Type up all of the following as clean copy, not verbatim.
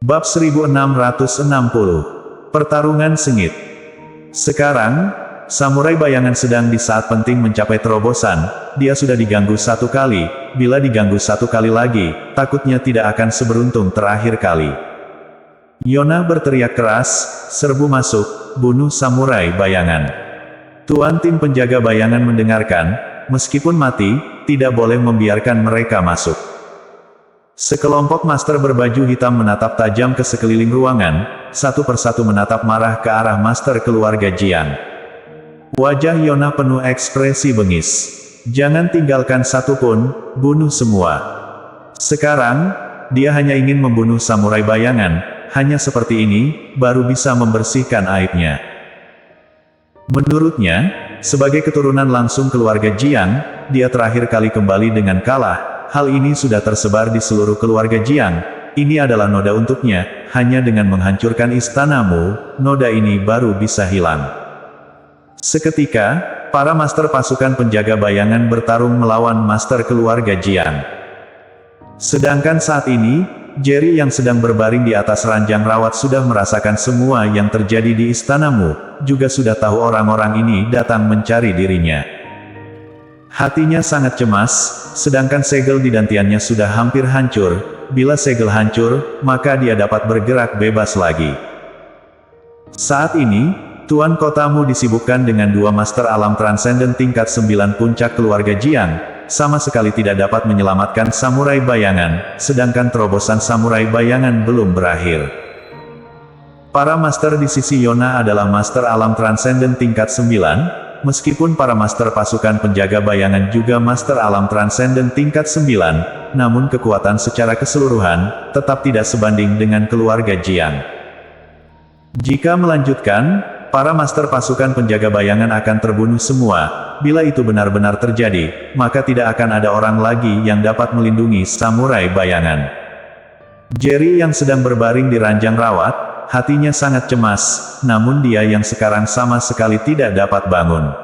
Bab 1660. Pertarungan sengit. Sekarang, samurai bayangan sedang di saat penting mencapai terobosan. Dia sudah diganggu satu kali, bila diganggu satu kali lagi, takutnya tidak akan seberuntung terakhir kali. Yona berteriak keras, "Serbu masuk, bunuh samurai bayangan." Tuan tim penjaga bayangan mendengarkan, meskipun mati, tidak boleh membiarkan mereka masuk. Sekelompok master berbaju hitam menatap tajam ke sekeliling ruangan, satu persatu menatap marah ke arah master keluarga Jiang. Wajah Yona penuh ekspresi bengis. "Jangan tinggalkan satu pun, bunuh semua." Sekarang, dia hanya ingin membunuh samurai bayangan, hanya seperti ini, baru bisa membersihkan aibnya. Menurutnya, sebagai keturunan langsung keluarga Jiang, dia terakhir kali kembali dengan kalah. Hal ini sudah tersebar di seluruh keluarga Jiang. Ini adalah noda untuknya, hanya dengan menghancurkan istanamu, noda ini baru bisa hilang. Seketika, para master pasukan penjaga bayangan bertarung melawan master keluarga Jiang. Sedangkan saat ini, Jerry yang sedang berbaring di atas ranjang rawat sudah merasakan semua yang terjadi di istanamu, juga sudah tahu orang-orang ini datang mencari dirinya. Hatinya sangat cemas, sedangkan segel di dantiannya sudah hampir hancur. Bila segel hancur, maka dia dapat bergerak bebas lagi. Saat ini, tuan kotamu disibukkan dengan dua master alam transenden tingkat 9 puncak keluarga Jiang, sama sekali tidak dapat menyelamatkan samurai bayangan, sedangkan terobosan samurai bayangan belum berakhir. Para master di sisi Yona adalah master alam transenden tingkat 9, meskipun para master pasukan penjaga bayangan juga master alam transenden tingkat 9, namun kekuatan secara keseluruhan, tetap tidak sebanding dengan keluarga Jiang. Jika melanjutkan, para master pasukan penjaga bayangan akan terbunuh semua. Bila itu benar-benar terjadi, maka tidak akan ada orang lagi yang dapat melindungi samurai bayangan. Jerry yang sedang berbaring di ranjang rawat, hatinya sangat cemas, namun dia yang sekarang sama sekali tidak dapat bangun.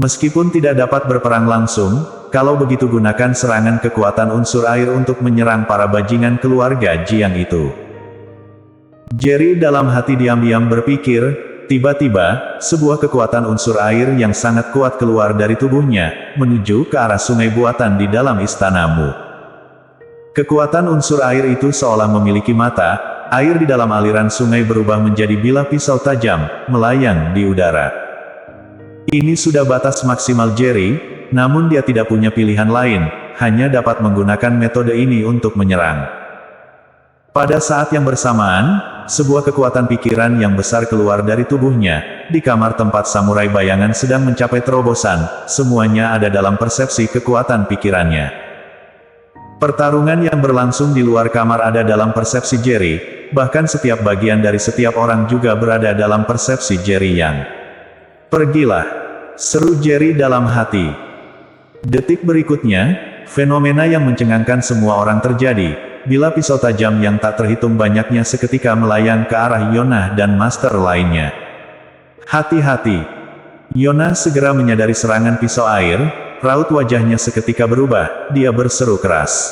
Meskipun tidak dapat berperang langsung, kalau begitu gunakan serangan kekuatan unsur air untuk menyerang para bajingan keluarga Jiang itu. Jerry dalam hati diam-diam berpikir, tiba-tiba, sebuah kekuatan unsur air yang sangat kuat keluar dari tubuhnya, menuju ke arah sungai buatan di dalam istanamu. Kekuatan unsur air itu seolah memiliki mata, air di dalam aliran sungai berubah menjadi bilah pisau tajam, melayang di udara. Ini sudah batas maksimal Jerry, namun dia tidak punya pilihan lain, hanya dapat menggunakan metode ini untuk menyerang. Pada saat yang bersamaan, sebuah kekuatan pikiran yang besar keluar dari tubuhnya. Di kamar tempat samurai bayangan sedang mencapai terobosan, semuanya ada dalam persepsi kekuatan pikirannya. Pertarungan yang berlangsung di luar kamar ada dalam persepsi Jerry, bahkan setiap bagian dari setiap orang juga berada dalam persepsi Jerry yang. "Pergilah!" seru Jerry dalam hati. Detik berikutnya, fenomena yang mencengangkan semua orang terjadi. Bila pisau tajam yang tak terhitung banyaknya seketika melayang ke arah Yona dan master lainnya. "Hati-hati!" Yona segera menyadari serangan pisau air, raut wajahnya seketika berubah, dia berseru keras.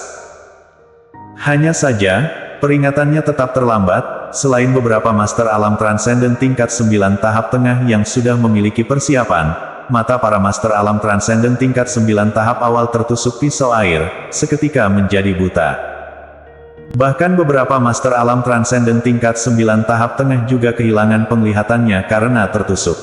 Hanya saja, peringatannya tetap terlambat, selain beberapa master alam transenden tingkat 9 tahap tengah yang sudah memiliki persiapan, mata para master alam transenden tingkat 9 tahap awal tertusuk pisau air, seketika menjadi buta. Bahkan beberapa master alam transenden tingkat 9 tahap tengah juga kehilangan penglihatannya karena tertusuk.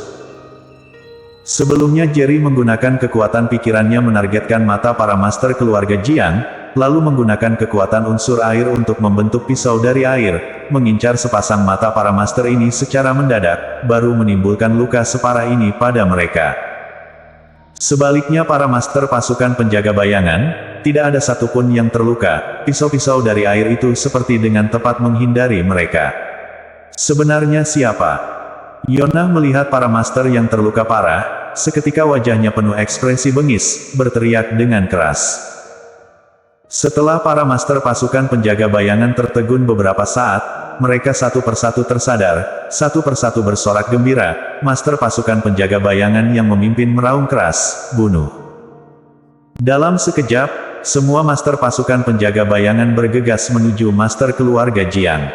Sebelumnya Jerry menggunakan kekuatan pikirannya menargetkan mata para master keluarga Jiang, lalu menggunakan kekuatan unsur air untuk membentuk pisau dari air, mengincar sepasang mata para master ini secara mendadak, baru menimbulkan luka separah ini pada mereka. Sebaliknya para master pasukan penjaga bayangan, tidak ada satupun yang terluka, pisau-pisau dari air itu seperti dengan tepat menghindari mereka. Sebenarnya siapa? Yona melihat para master yang terluka parah, seketika wajahnya penuh ekspresi bengis, berteriak dengan keras. Setelah para master pasukan penjaga bayangan tertegun beberapa saat, mereka satu persatu tersadar, satu persatu bersorak gembira, master pasukan penjaga bayangan yang memimpin meraung keras, "Bunuh!" Dalam sekejap, semua master pasukan penjaga bayangan bergegas menuju master keluarga Jiang.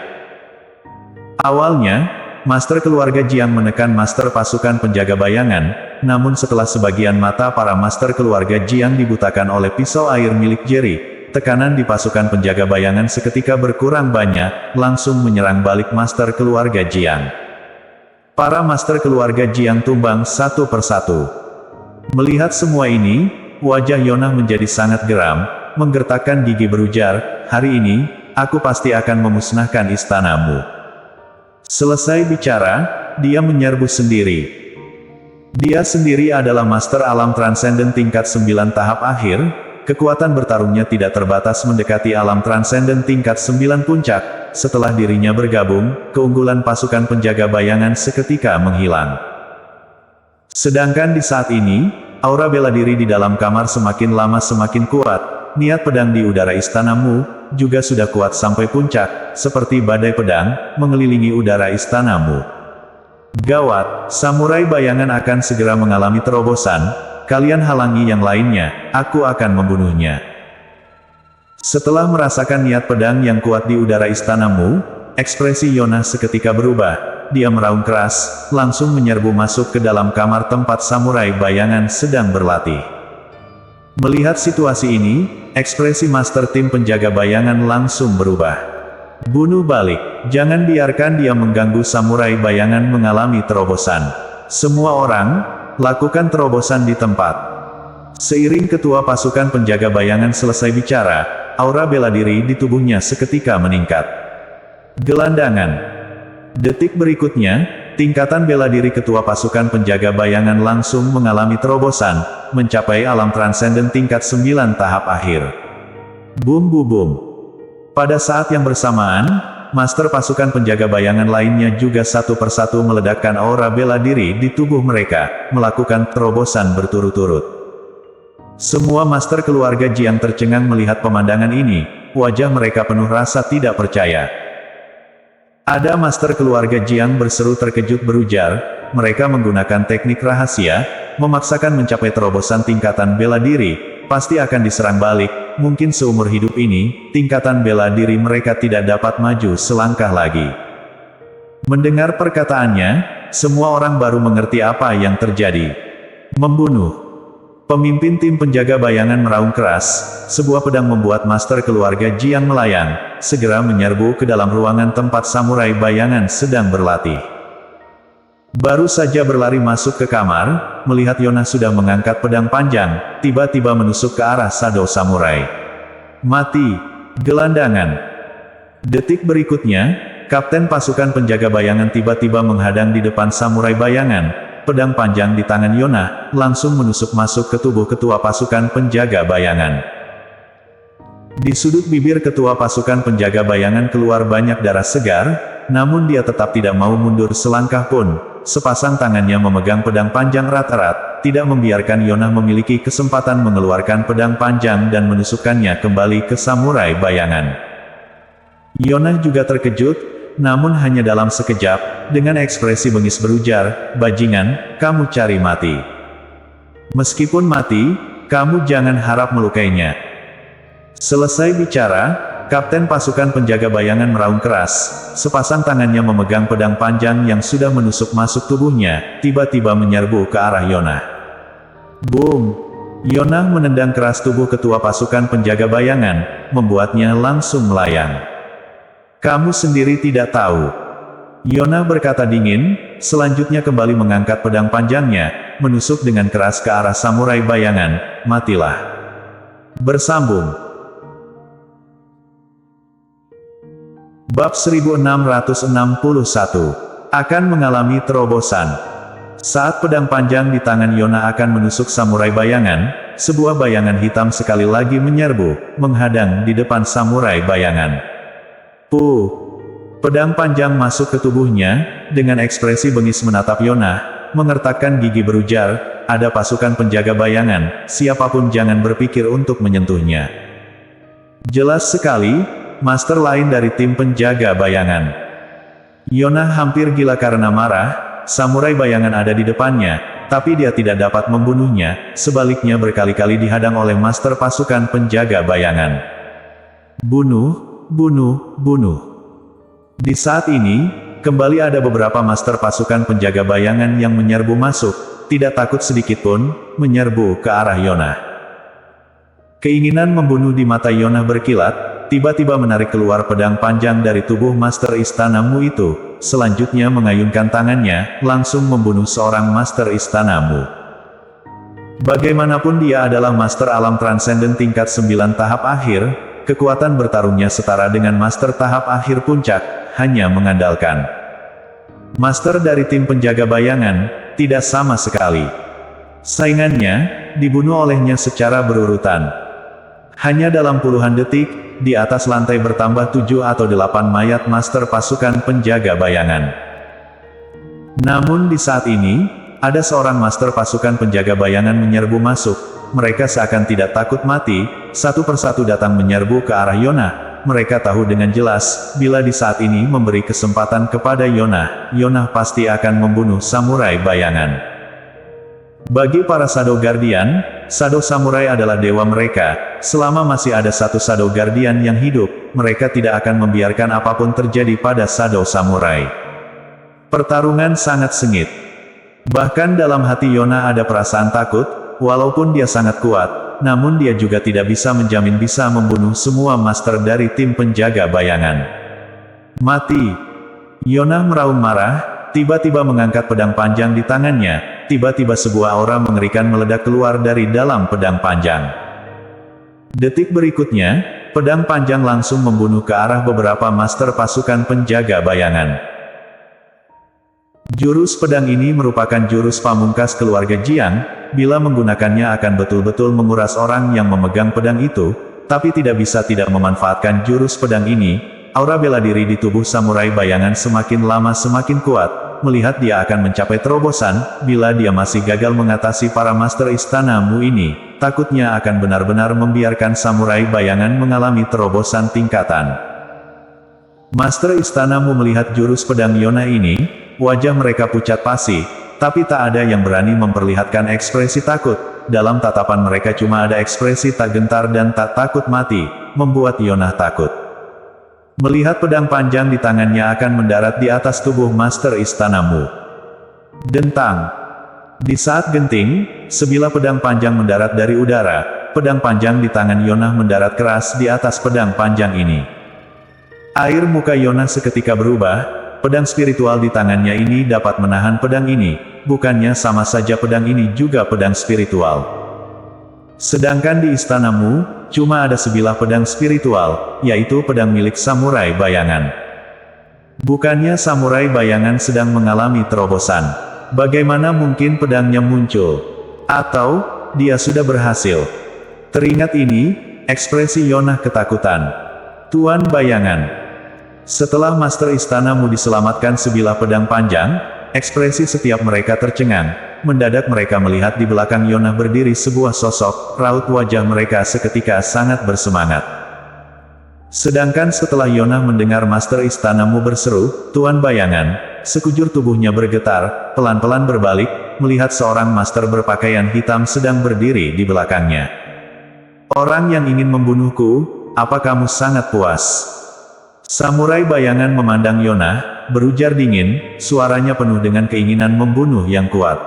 Awalnya, master keluarga Jiang menekan master pasukan penjaga bayangan, namun setelah sebagian mata para master keluarga Jiang dibutakan oleh pisau air milik Jerry, tekanan di pasukan penjaga bayangan seketika berkurang banyak, langsung menyerang balik master keluarga Jiang. Para master keluarga Jiang tumbang satu persatu. Melihat semua ini, wajah Yonah menjadi sangat geram, menggertakkan gigi berujar, "Hari ini, aku pasti akan memusnahkan istanamu." Selesai bicara, dia menyerbu sendiri. Dia sendiri adalah master alam transenden tingkat 9 tahap akhir, kekuatan bertarungnya tidak terbatas mendekati alam transenden tingkat 9 puncak, setelah dirinya bergabung, keunggulan pasukan penjaga bayangan seketika menghilang. Sedangkan di saat ini, aura bela diri di dalam kamar semakin lama semakin kuat, niat pedang di udara istanamu, juga sudah kuat sampai puncak, seperti badai pedang, mengelilingi udara istanamu. Gawat, samurai bayangan akan segera mengalami terobosan, kalian halangi yang lainnya, aku akan membunuhnya. Setelah merasakan niat pedang yang kuat di udara istanamu, ekspresi Yonah seketika berubah, dia meraung keras, langsung menyerbu masuk ke dalam kamar tempat samurai bayangan sedang berlatih. Melihat situasi ini, ekspresi master tim penjaga bayangan langsung berubah. Bunuh balik, jangan biarkan dia mengganggu samurai bayangan mengalami terobosan. Semua orang, lakukan terobosan di tempat. Seiring ketua pasukan penjaga bayangan selesai bicara, aura bela diri di tubuhnya seketika meningkat. Gelandangan. Detik berikutnya, tingkatan bela diri ketua pasukan penjaga bayangan langsung mengalami terobosan, mencapai alam transenden tingkat 9 tahap akhir. Boom boom boom. Pada saat yang bersamaan, master pasukan penjaga bayangan lainnya juga satu persatu meledakkan aura bela diri di tubuh mereka, melakukan terobosan berturut-turut. Semua master keluarga Jiang tercengang melihat pemandangan ini, wajah mereka penuh rasa tidak percaya. Ada master keluarga Jiang berseru terkejut berujar, mereka menggunakan teknik rahasia, memaksakan mencapai terobosan tingkatan bela diri, pasti akan diserang balik, mungkin seumur hidup ini, tingkatan bela diri mereka tidak dapat maju selangkah lagi. Mendengar perkataannya, semua orang baru mengerti apa yang terjadi. Membunuh. Pemimpin tim penjaga bayangan meraung keras, sebuah pedang membuat master keluarga Jiang melayang, segera menyerbu ke dalam ruangan tempat samurai bayangan sedang berlatih. Baru saja berlari masuk ke kamar, melihat Yonah sudah mengangkat pedang panjang, tiba-tiba menusuk ke arah shadow samurai. Mati. Gelandangan. Detik berikutnya, kapten pasukan penjaga bayangan tiba-tiba menghadang di depan samurai bayangan. Pedang panjang di tangan Yonah, langsung menusuk masuk ke tubuh ketua pasukan penjaga bayangan. Di sudut bibir ketua pasukan penjaga bayangan keluar banyak darah segar, namun dia tetap tidak mau mundur selangkah pun. Sepasang tangannya memegang pedang panjang rat-rat, tidak membiarkan Yonah memiliki kesempatan mengeluarkan pedang panjang dan menusukkannya kembali ke samurai bayangan. Yonah juga terkejut, namun hanya dalam sekejap, dengan ekspresi bengis berujar, "Bajingan, kamu cari mati. Meskipun mati, kamu jangan harap melukainya." Selesai bicara, kapten pasukan penjaga bayangan meraung keras, sepasang tangannya memegang pedang panjang yang sudah menusuk masuk tubuhnya, tiba-tiba menyerbu ke arah Yonah. Boom! Yonah menendang keras tubuh ketua pasukan penjaga bayangan, membuatnya langsung melayang. "Kamu sendiri tidak tahu." Yonah berkata dingin, selanjutnya kembali mengangkat pedang panjangnya, menusuk dengan keras ke arah samurai bayangan, "Matilah." Bersambung. Bab 1661. Akan mengalami terobosan. Saat pedang panjang di tangan Yonah akan menusuk samurai bayangan, sebuah bayangan hitam sekali lagi menyerbu, menghadang di depan samurai bayangan. Pedang panjang masuk ke tubuhnya, dengan ekspresi bengis menatap Yonah, mengertakkan gigi berujar, "Ada pasukan penjaga bayangan, siapapun jangan berpikir untuk menyentuhnya." Jelas sekali, master lain dari tim penjaga bayangan. Yonah hampir gila karena marah, samurai bayangan ada di depannya, tapi dia tidak dapat membunuhnya, sebaliknya berkali-kali dihadang oleh master pasukan penjaga bayangan. Bunuh, bunuh, bunuh. Di saat ini, kembali ada beberapa master pasukan penjaga bayangan yang menyerbu masuk, tidak takut sedikitpun, menyerbu ke arah Yonah. Keinginan membunuh di mata Yonah berkilat, tiba-tiba menarik keluar pedang panjang dari tubuh master istanamu itu, selanjutnya mengayunkan tangannya, langsung membunuh seorang master istanamu. Bagaimanapun dia adalah master alam transenden tingkat 9 tahap akhir, kekuatan bertarungnya setara dengan master tahap akhir puncak, hanya mengandalkan master dari tim penjaga bayangan, tidak sama sekali. Saingannya, dibunuh olehnya secara berurutan. Hanya dalam puluhan detik, di atas lantai bertambah 7 atau 8 mayat master pasukan penjaga bayangan. Namun di saat ini, ada seorang master pasukan penjaga bayangan menyerbu masuk. Mereka seakan tidak takut mati, satu persatu datang menyerbu ke arah Yonah. Mereka tahu dengan jelas, bila di saat ini memberi kesempatan kepada Yonah, Yonah pasti akan membunuh samurai bayangan. Bagi para Shadow Guardian, Shadow Samurai adalah dewa mereka. Selama masih ada satu Shadow Guardian yang hidup, mereka tidak akan membiarkan apapun terjadi pada Shadow Samurai. Pertarungan sangat sengit. Bahkan dalam hati Yonah ada perasaan takut, walaupun dia sangat kuat, namun dia juga tidak bisa menjamin bisa membunuh semua master dari tim penjaga bayangan. Mati. Yonah meraung marah, tiba-tiba mengangkat pedang panjang di tangannya. Tiba-tiba sebuah aura mengerikan meledak keluar dari dalam pedang panjang. Detik berikutnya, pedang panjang langsung membunuh ke arah beberapa master pasukan penjaga bayangan. Jurus pedang ini merupakan jurus pamungkas keluarga Jiang, bila menggunakannya akan betul-betul menguras orang yang memegang pedang itu, tapi tidak bisa tidak memanfaatkan jurus pedang ini. Aura bela diri di tubuh samurai bayangan semakin lama semakin kuat. Melihat dia akan mencapai terobosan, bila dia masih gagal mengatasi para master istanamu ini, takutnya akan benar-benar membiarkan samurai bayangan mengalami terobosan tingkatan. Master istanamu melihat jurus pedang Yonah ini, wajah mereka pucat pasi, tapi tak ada yang berani memperlihatkan ekspresi takut. Dalam tatapan mereka cuma ada ekspresi tak gentar dan tak takut mati, membuat Yonah takut. Melihat pedang panjang di tangannya akan mendarat di atas tubuh master istanamu. Dentang. Di saat genting, sebilah pedang panjang mendarat dari udara, pedang panjang di tangan Yonah mendarat keras di atas pedang panjang ini. Air muka Yonah seketika berubah, pedang spiritual di tangannya ini dapat menahan pedang ini, bukannya sama saja pedang ini juga pedang spiritual. Sedangkan di istanamu, cuma ada sebilah pedang spiritual, yaitu pedang milik samurai bayangan. Bukannya samurai bayangan sedang mengalami terobosan. Bagaimana mungkin pedangnya muncul? Atau, dia sudah berhasil? Teringat ini, ekspresi Yonah ketakutan. Tuan bayangan. Setelah master istanamu diselamatkan sebilah pedang panjang, ekspresi setiap mereka tercengang. Mendadak mereka melihat di belakang Yonah berdiri sebuah sosok, raut wajah mereka seketika sangat bersemangat. Sedangkan setelah Yonah mendengar master istanamu berseru, Tuan bayangan, sekujur tubuhnya bergetar, pelan-pelan berbalik, melihat seorang master berpakaian hitam sedang berdiri di belakangnya. Orang yang ingin membunuhku, apa kamu sangat puas? Samurai bayangan memandang Yonah, berujar dingin, suaranya penuh dengan keinginan membunuh yang kuat.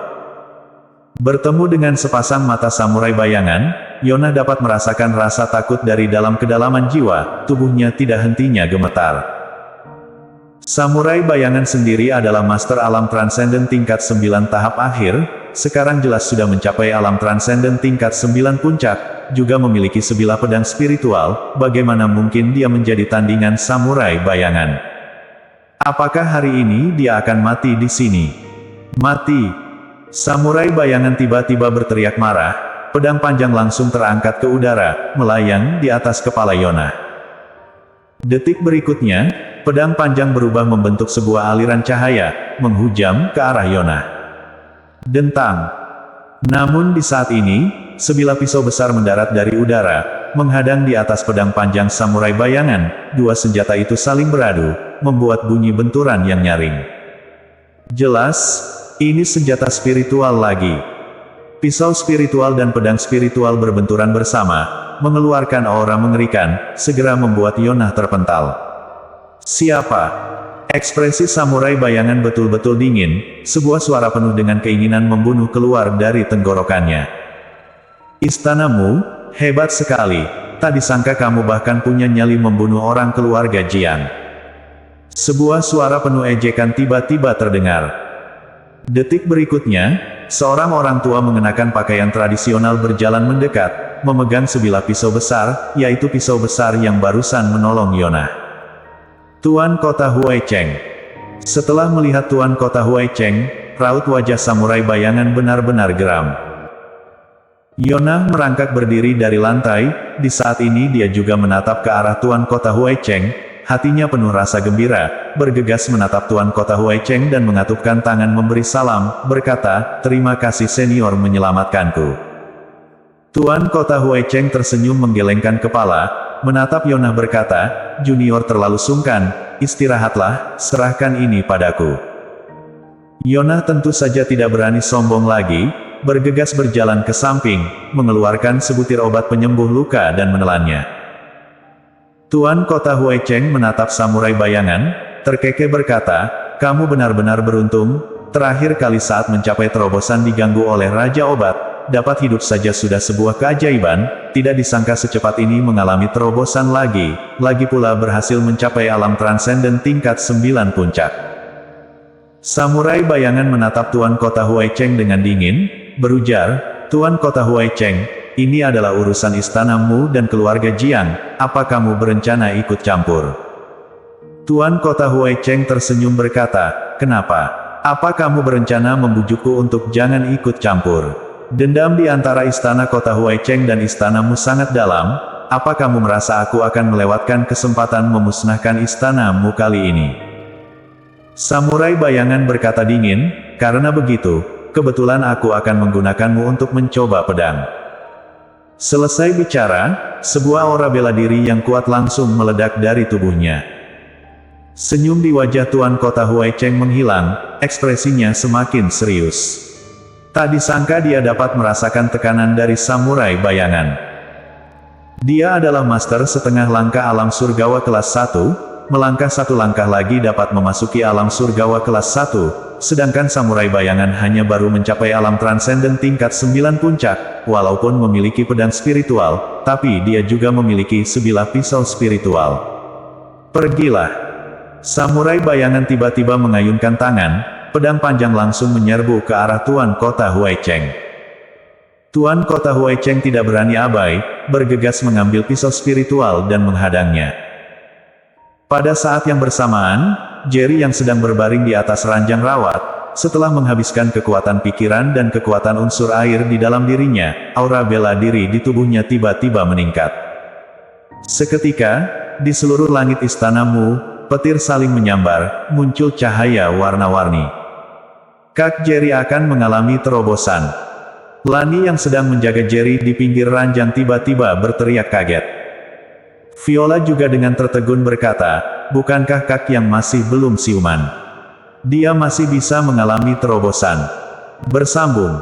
Bertemu dengan sepasang mata samurai bayangan, Yonah dapat merasakan rasa takut dari dalam kedalaman jiwa, tubuhnya tidak hentinya gemetar. Samurai bayangan sendiri adalah master alam transenden tingkat 9 tahap akhir, sekarang jelas sudah mencapai alam transenden tingkat 9 puncak, juga memiliki sebilah pedang spiritual, bagaimana mungkin dia menjadi tandingan samurai bayangan? Apakah hari ini dia akan mati di sini? Mati! Samurai bayangan tiba-tiba berteriak marah, pedang panjang langsung terangkat ke udara, melayang di atas kepala Yonah. Detik berikutnya, pedang panjang berubah membentuk sebuah aliran cahaya, menghujam ke arah Yonah. Dentang. Namun di saat ini, sebilah pisau besar mendarat dari udara, menghadang di atas pedang panjang samurai bayangan, dua senjata itu saling beradu, membuat bunyi benturan yang nyaring. Jelas, Ini senjata spiritual lagi. Pisau spiritual dan pedang spiritual berbenturan bersama, mengeluarkan aura mengerikan, segera membuat Yonah terpental. Siapa? Ekspresi samurai bayangan betul-betul dingin, sebuah suara penuh dengan keinginan membunuh keluar dari tenggorokannya. Istanamu, hebat sekali, tak disangka kamu bahkan punya nyali membunuh orang keluarga Jiang. Sebuah suara penuh ejekan tiba-tiba terdengar. Detik berikutnya, seorang orang tua mengenakan pakaian tradisional berjalan mendekat, memegang sebilah pisau besar, yaitu pisau besar yang barusan menolong Yonah. Tuan Kota Huai Cheng. Setelah melihat Tuan Kota Huai Cheng, raut wajah samurai bayangan benar-benar geram. Yonah merangkak berdiri dari lantai, di saat ini dia juga menatap ke arah Tuan Kota Huai Cheng, hatinya penuh rasa gembira, bergegas menatap Tuan Kota Huai Cheng dan mengatupkan tangan memberi salam, berkata, "Terima kasih senior menyelamatkanku." Tuan Kota Huai Cheng tersenyum menggelengkan kepala, menatap Yonah berkata, "Junior terlalu sungkan, istirahatlah, serahkan ini padaku." Yonah tentu saja tidak berani sombong lagi, bergegas berjalan ke samping, mengeluarkan sebutir obat penyembuh luka dan menelannya. Tuan Kota Huai Cheng menatap samurai bayangan, terkekeh berkata, "Kamu benar-benar beruntung, terakhir kali saat mencapai terobosan diganggu oleh Raja Obat. Dapat hidup saja sudah sebuah keajaiban, tidak disangka secepat ini mengalami terobosan lagi pula berhasil mencapai alam transenden tingkat 9 puncak." Samurai bayangan menatap Tuan Kota Huai Cheng dengan dingin, berujar, "Tuan Kota Huai Cheng, ini adalah urusan istanamu dan keluarga Jiang, apa kamu berencana ikut campur?" Tuan Kota Huai Cheng tersenyum berkata, "Kenapa? Apa kamu berencana membujukku untuk jangan ikut campur? Dendam di antara istana Kota Huai Cheng dan istanamu sangat dalam, apa kamu merasa aku akan melewatkan kesempatan memusnahkan istanamu kali ini?" Samurai bayangan berkata dingin, "Karena begitu, kebetulan aku akan menggunakanmu untuk mencoba pedang." Selesai bicara, sebuah aura bela diri yang kuat langsung meledak dari tubuhnya. Senyum di wajah Tuan Kota Huai Cheng menghilang, ekspresinya semakin serius. Tak disangka dia dapat merasakan tekanan dari samurai bayangan. Dia adalah master setengah langkah alam surgawa kelas 1, melangkah satu langkah lagi dapat memasuki alam surgawa kelas 1, sedangkan samurai bayangan hanya baru mencapai alam transenden tingkat 9 puncak, walaupun memiliki pedang spiritual, tapi dia juga memiliki sebilah pisau spiritual. "Pergilah." Samurai bayangan tiba-tiba mengayunkan tangan, pedang panjang langsung menyerbu ke arah Tuan Kota Huai Cheng. Tuan Kota Huai Cheng tidak berani abai, bergegas mengambil pisau spiritual dan menghadangnya. Pada saat yang bersamaan, Jerry yang sedang berbaring di atas ranjang rawat, setelah menghabiskan kekuatan pikiran dan kekuatan unsur air di dalam dirinya, aura bela diri di tubuhnya tiba-tiba meningkat. Seketika, di seluruh langit istanamu, petir saling menyambar, muncul cahaya warna-warni. Kak Jerry akan mengalami terobosan. Lani yang sedang menjaga Jerry di pinggir ranjang tiba-tiba berteriak kaget. Viola juga dengan tertegun berkata, "Bukankah Kak yang masih belum siuman? Dia masih bisa mengalami terobosan." Bersambung.